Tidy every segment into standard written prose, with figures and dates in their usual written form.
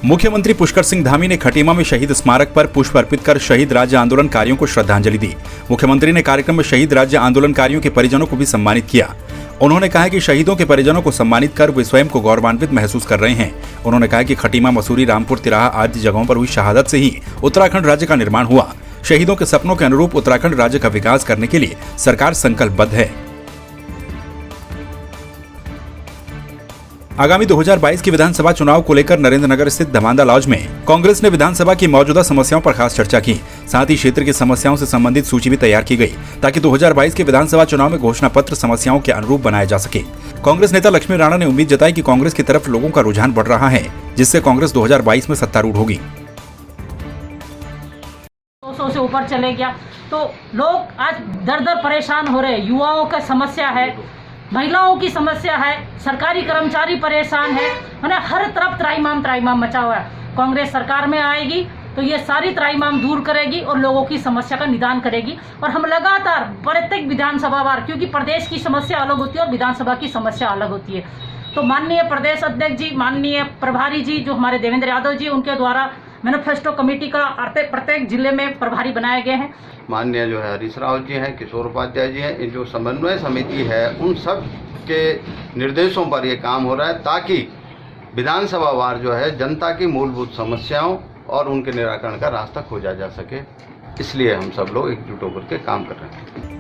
मुख्यमंत्री पुष्कर सिंह धामी ने खटीमा में शहीद स्मारक पर पुष्प अर्पित कर शहीद राज्य आंदोलनकारियों को श्रद्धांजलि दी। मुख्यमंत्री ने कार्यक्रम में शहीद राज्य आंदोलनकारियों के परिजनों को भी सम्मानित किया। उन्होंने कहा कि शहीदों के परिजनों को सम्मानित कर वे स्वयं को गौरवान्वित महसूस कर रहे हैं। उन्होंने कहा कि खटीमा, मसूरी, रामपुर, तिराहा आदि जगहों पर हुई शहादत से ही उत्तराखंड राज्य का निर्माण हुआ। शहीदों के सपनों के अनुरूप उत्तराखंड राज्य का विकास करने के लिए सरकार संकल्पबद्ध है। आगामी 2022 के विधानसभा चुनाव को लेकर नरेंद्रनगर स्थित धमांदा लॉज में कांग्रेस ने विधानसभा की मौजूदा समस्याओं पर खास चर्चा की। साथ ही क्षेत्र की समस्याओं से संबंधित सूची भी तैयार की गई ताकि 2022 के विधानसभा चुनाव में घोषणा पत्र समस्याओं के अनुरूप बनाया जा सके। कांग्रेस नेता लक्ष्मी राणा ने उम्मीद जताई कि कांग्रेस की तरफ लोगों का रुझान बढ़ रहा है, जिससे कांग्रेस 2022 में सत्तारूढ़ होगी। से ऊपर चले गया तो लोग आज दर दर परेशान हो रहे हैं। युवाओं का समस्या है, महिलाओं की समस्या है, सरकारी कर्मचारी परेशान है, हर तरफ त्राईमाम मचा हुआ है। कांग्रेस सरकार में आएगी तो ये सारी त्राईमाम दूर करेगी और लोगों की समस्या का निदान करेगी। और हम लगातार प्रत्येक विधानसभा वार, क्योंकि प्रदेश की समस्या अलग होती है और विधानसभा की समस्या अलग होती है, तो माननीय प्रदेश अध्यक्ष जी, माननीय प्रभारी जी जो हमारे देवेंद्र यादव जी, उनके द्वारा मैनिफेस्टो कमेटी का प्रत्येक जिले में प्रभारी बनाए गए हैं। माननीय जो है हरीश राव जी हैं, किशोर उपाध्याय जी हैं, ये जो समन्वय समिति है उन सब के निर्देशों पर ये काम हो रहा है ताकि विधानसभा वार जो है जनता की मूलभूत समस्याओं और उनके निराकरण का रास्ता खोजा जा सके। इसलिए हम सब लोग एकजुट होकर के काम कर रहे हैं।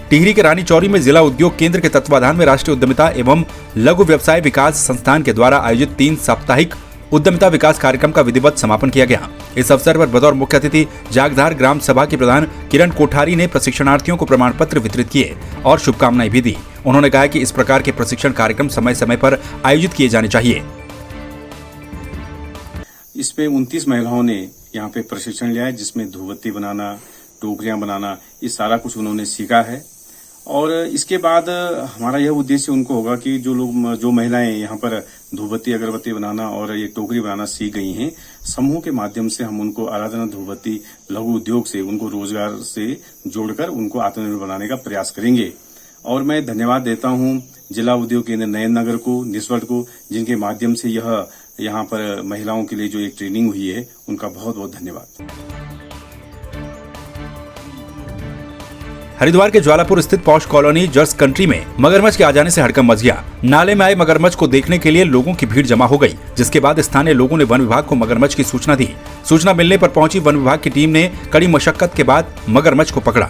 टिहरी के रानी चौरी में जिला उद्योग केंद्र के तत्वाधान में राष्ट्रीय उद्यमिता एवं लघु व्यवसाय विकास संस्थान के द्वारा आयोजित 3 साप्ताहिक उद्यमिता विकास कार्यक्रम का विधिवत समापन किया गया। इस अवसर पर बतौर मुख्य अतिथि जागधार ग्राम सभा के प्रधान किरण कोठारी ने प्रशिक्षणार्थियों को प्रमाण पत्र वितरित किए और शुभकामनाएं भी दी। उन्होंने कहा कि इस प्रकार के प्रशिक्षण कार्यक्रम समय समय पर आयोजित किए जाने चाहिए। इसमें 29 महिलाओं ने यहाँ पे प्रशिक्षण लिया है, जिसमें धूपबत्ती बनाना, टोकरियां बनाना, ये सारा कुछ उन्होंने सीखा है। और इसके बाद हमारा यह उद्देश्य उनको होगा कि जो महिलाएं यहाँ पर धूपबत्ती, अगरबत्ती बनाना और ये टोकरी बनाना सीख गई हैं, समूह के माध्यम से हम उनको आराधना धूपबत्ती लघु उद्योग से उनको रोजगार से जोड़कर उनको आत्मनिर्भर बनाने का प्रयास करेंगे। और मैं धन्यवाद देता हूँ जिला उद्योग केंद्र नयननगर को, निस्वट को, जिनके माध्यम से यह यहाँ पर महिलाओं के लिए जो एक ट्रेनिंग हुई है, उनका बहुत बहुत धन्यवाद। हरिद्वार के ज्वालापुर स्थित पॉश कॉलोनी जर्स कंट्री में मगरमच्छ के आ जाने से हड़कंप मच गया। नाले में आए मगरमच्छ को देखने के लिए लोगों की भीड़ जमा हो गई, जिसके बाद स्थानीय लोगों ने वन विभाग को मगरमच्छ की सूचना दी। सूचना मिलने पर पहुंची वन विभाग की टीम ने कड़ी मशक्कत के बाद मगरमच्छ को पकड़ा।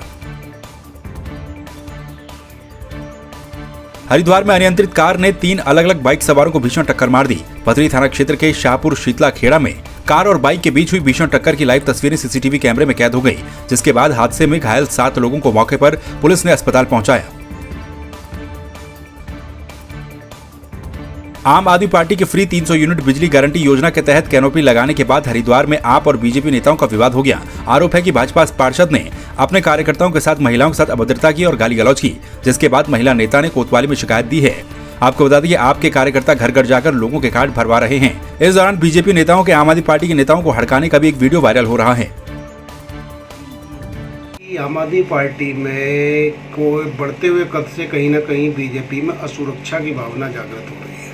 हरिद्वार में अनियंत्रित कार ने 3 अलग अलग बाइक सवारों को भीषण टक्कर मार दी। पथरी थाना क्षेत्र के शाहपुर शीतला खेड़ा में कार और बाइक के बीच हुई भीषण टक्कर की लाइव तस्वीरें सीसीटीवी कैमरे में कैद हो गई, जिसके बाद हादसे में घायल 7 लोगों को मौके पर पुलिस ने अस्पताल पहुंचाया। आम आदमी पार्टी की फ्री 300 यूनिट बिजली गारंटी योजना के तहत कैनोपी लगाने के बाद हरिद्वार में आप और बीजेपी नेताओं का विवाद हो गया। आरोप है कि भाजपा पार्षद ने अपने कार्यकर्ताओं के साथ महिलाओं के साथ अभद्रता की और गाली गलौज की, जिसके बाद महिला नेता ने कोतवाली में शिकायत दी है। आपको बता दें आपके कार्यकर्ता घर घर जाकर लोगों के कार्ड भरवा रहे हैं। इस दौरान बीजेपी नेताओं के आम आदमी पार्टी के नेताओं को हड़काने का भी एक वीडियो वायरल हो रहा है। आम आदमी पार्टी में कोई बढ़ते हुए कद से कहीं ना कहीं बीजेपी में असुरक्षा की भावना जागृत हो रही है।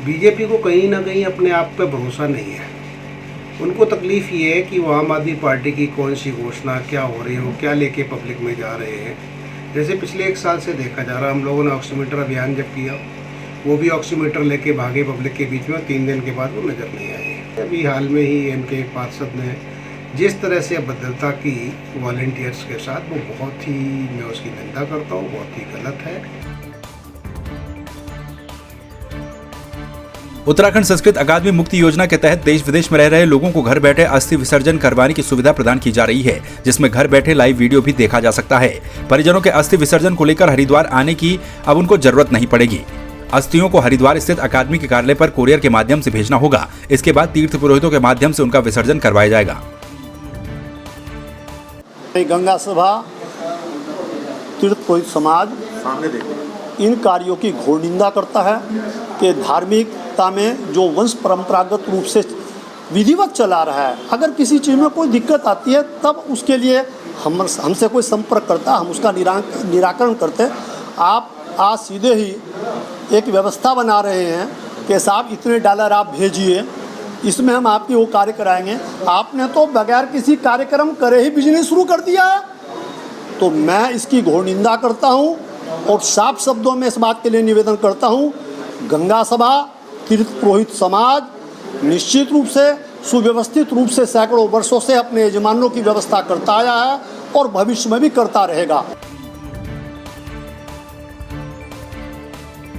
बीजेपी को कहीं ना कहीं अपने आप पे भरोसा नहीं है। उनको तकलीफ ये है कि वो आम आदमी पार्टी की कौन सी घोषणा क्या हो रही है, वो क्या लेके पब्लिक में जा रहे हैं। जैसे पिछले 1 साल से देखा जा रहा, हम लोगों ने ऑक्सीमीटर अभियान जब किया, वो भी ऑक्सीमीटर लेके भागे पब्लिक के बीच में, 3 दिन के बाद वो नज़र नहीं आए। अभी हाल में ही इनके एक पार्षद ने जिस तरह से अभद्रता की वॉलंटियर्स के साथ, वो बहुत ही, मैं उसकी निंदा करता हूँ, बहुत ही गलत है। उत्तराखंड संस्कृत अकादमी मुक्ति योजना के तहत देश विदेश में रह रहे लोगों को घर बैठे अस्थि विसर्जन करवाने की सुविधा प्रदान की जा रही है, जिसमें घर बैठे लाइव वीडियो भी देखा जा सकता है। परिजनों के अस्थि विसर्जन को लेकर हरिद्वार आने की अब उनको जरूरत नहीं पड़ेगी। अस्थियों को हरिद्वार स्थित अकादमी के कार्यालय पर कोरियर के माध्यम से भेजना होगा। इसके बाद तीर्थ पुरोहितों के माध्यम से उनका विसर्जन करवाया जाएगा। गंगा सभा, तीर्थ पुरोहित समाज इन कार्यों की घोर निंदा करता है कि धार्मिकता में जो वंश परंपरागत रूप से विधिवत चला रहा है, अगर किसी चीज़ में कोई दिक्कत आती है तब उसके लिए हमसे कोई संपर्क करता, हम उसका निराकरण करते। आप आज सीधे ही एक व्यवस्था बना रहे हैं कि साहब इतने डॉलर आप भेजिए, इसमें हम आपकी वो कार्य कराएंगे। आपने तो बगैर किसी कार्यक्रम करे ही बिजनेस शुरू कर दिया है। तो मैं इसकी घोर निंदा करता हूँ और साफ शब्दों में इस बात के लिए निवेदन करता हूँ, गंगा सभा तीर्थ पुरोहित समाज निश्चित रूप से सुव्यवस्थित रूप से सैकड़ों वर्षों से अपने यजमानों की व्यवस्था करता आया है और भविष्य में भी करता रहेगा।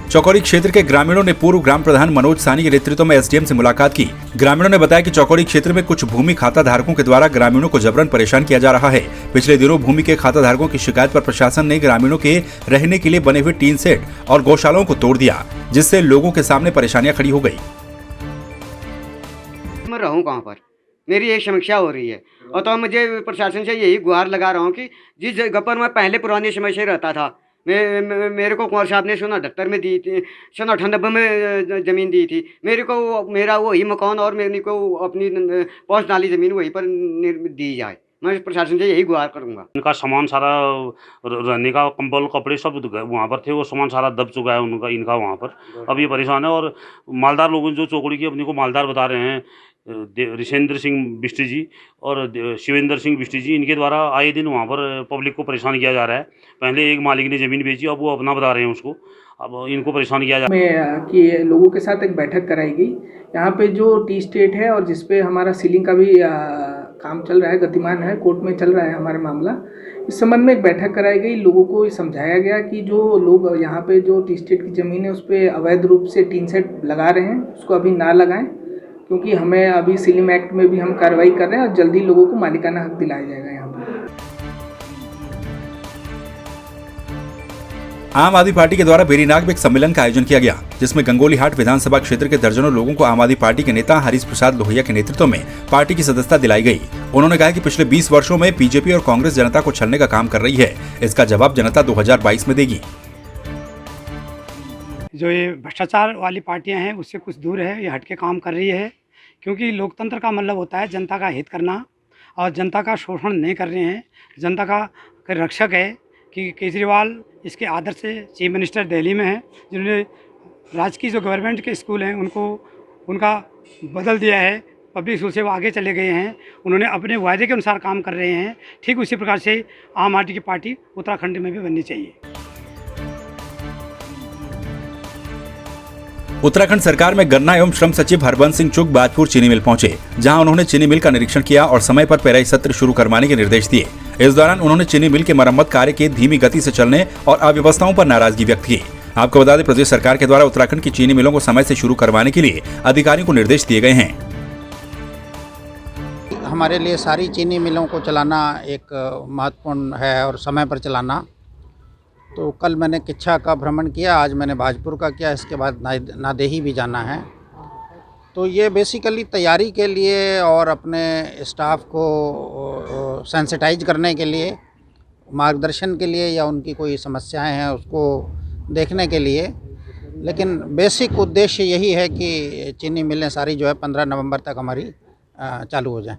चौकोरी क्षेत्र के ग्रामीणों ने पूर्व ग्राम प्रधान मनोज साहनी के नेतृत्व में एसडीएम से मुलाकात की। ग्रामीणों ने बताया कि चौकोरी क्षेत्र में कुछ भूमि खाता धारकों के द्वारा ग्रामीणों को जबरन परेशान किया जा रहा है। पिछले दिनों भूमि के खाता धारकों की शिकायत पर प्रशासन ने ग्रामीणों के रहने के लिए बने हुए टीन सेट और गौशालाओं को तोड़ दिया, जिससे लोगों के सामने परेशानियां खड़ी हो गई। मैं रहूं कहाँ पर, मेरी एक समस्या हो रही है और तो मुझे प्रशासन से यही गुहार लगा रहा हूँ कि जिस जगह पर मैं पहले पुराने समय से रहता था, मेरे को कुंवर साहब ने 1978 में दी थी, 1998 में ज़मीन दी थी, मेरा वही मकान और मेरे को अपनी पौष नाली ज़मीन वहीं पर दी जाए। मैं प्रशासन से यही गुहार करूँगा। इनका सामान सारा रहने का कंबल कपड़े सब वहाँ पर थे, वो सामान सारा दब चुका है इनका वहाँ पर। अब ये परेशान है और मालदार लोग जो चौकड़ी की अपनी को मालदार बता रहे हैं, ऋषेंद्र सिंह बिष्ट जी और शिवेंद्र सिंह बिष्ट जी, इनके द्वारा आए दिन वहाँ पर पब्लिक को परेशान किया जा रहा है। पहले एक मालिक ने ज़मीन बेची, अब वो अपना बता रहे हैं उसको, अब इनको परेशान किया जा रहा है। कि लोगों के साथ एक बैठक कराई गई यहाँ पे जो टी स्टेट है और जिसपे हमारा सीलिंग का भी काम चल रहा है, गतिमान है, कोर्ट में चल रहा है हमारा मामला। इस संबंध में एक बैठक कराई गई, लोगों को समझाया गया कि जो लोग यहाँ पे जो टी स्टेट की ज़मीन है उस पर अवैध रूप से टीन सेट लगा रहे हैं उसको अभी ना लगाएं, क्योंकि हमें अभी सीलिंग एक्ट में भी हम कार्रवाई कर रहे हैं और जल्दी लोगों को मालिकाना हक दिलाया जाएगा। यहाँ पर आम आदमी पार्टी के द्वारा बेरीनाग में एक सम्मेलन का आयोजन किया गया, जिसमें गंगोलीहाट विधानसभा क्षेत्र के दर्जनों लोगों को आम आदमी पार्टी के नेता हरीश प्रसाद लोहिया के नेतृत्व में पार्टी की सदस्यता दिलाई गई। उन्होंने कहा कि पिछले 20 वर्षों में बीजेपी और कांग्रेस जनता को छलने का काम कर रही है, इसका जवाब जनता 2022 में देगी। जो ये भ्रष्टाचार वाली पार्टियां हैं उससे कुछ दूर है, ये हटके काम कर रही है, क्योंकि लोकतंत्र का मतलब होता है जनता का हित करना और जनता का शोषण नहीं कर रहे हैं। जनता का रक्षक है कि केजरीवाल इसके आदर से चीफ मिनिस्टर दिल्ली में हैं, जिन्होंने राजकीय जो गवर्नमेंट के स्कूल हैं उनका बदल दिया है, पब्लिक स्कूल से वो आगे चले गए हैं, उन्होंने अपने वायदे के अनुसार काम कर रहे हैं। ठीक उसी प्रकार से आम आदमी की पार्टी उत्तराखंड में भी बननी चाहिए। उत्तराखंड सरकार में गन्ना एवं श्रम सचिव हरबंस सिंह चुग बाजपुर चीनी मिल पहुंचे, जहां उन्होंने चीनी मिल का निरीक्षण किया और समय पर पेराई सत्र शुरू करवाने के निर्देश दिए। इस दौरान उन्होंने चीनी मिल के मरम्मत कार्य के धीमी गति से चलने और अव्यवस्थाओं पर नाराजगी व्यक्त की। आपको बता दें, प्रदेश सरकार के द्वारा उत्तराखंड की चीनी मिलों को समय से शुरू करवाने के लिए अधिकारियों को निर्देश दिए गए हैं। हमारे लिए सारी चीनी मिलों को चलाना एक महत्वपूर्ण है और समय पर चलाना। तो कल मैंने किच्छा का भ्रमण किया, आज मैंने भाजपुर का किया, इसके बाद नादेही भी जाना है। तो ये बेसिकली तैयारी के लिए और अपने स्टाफ को सेंसिटाइज करने के लिए, मार्गदर्शन के लिए या उनकी कोई समस्याएं हैं उसको देखने के लिए, लेकिन बेसिक उद्देश्य यही है कि चीनी मिलें सारी जो है 15 नवंबर तक हमारी चालू हो जाएं।